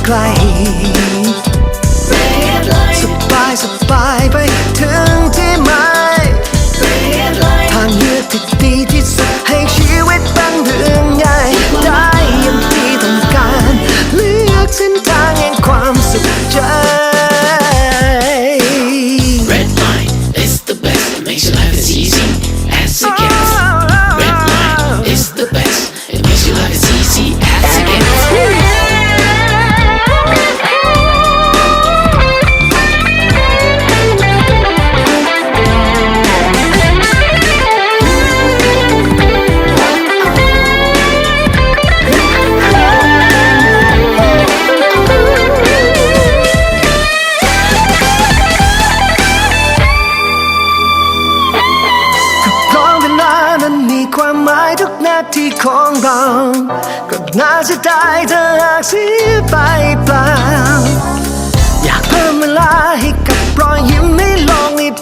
ไกลสบายสบายไปถึงที่หมายทางเลือกที่ดีที่สุดให้ชีวิตเป็นเรื่องง่ายได้อย่างที่ต้องการเลือกเส้นทางแห่งความสุขใจ Red line is the best, it makes your life as easy as it gets. Red line is the best, it makes your life as easy as it gets.ที่ของเราก็น่าจะได้ถ้าหากเสียไปเปล่าอยากเพิ่มเวลาให้กับรอยยิ้มให้ลองให้พ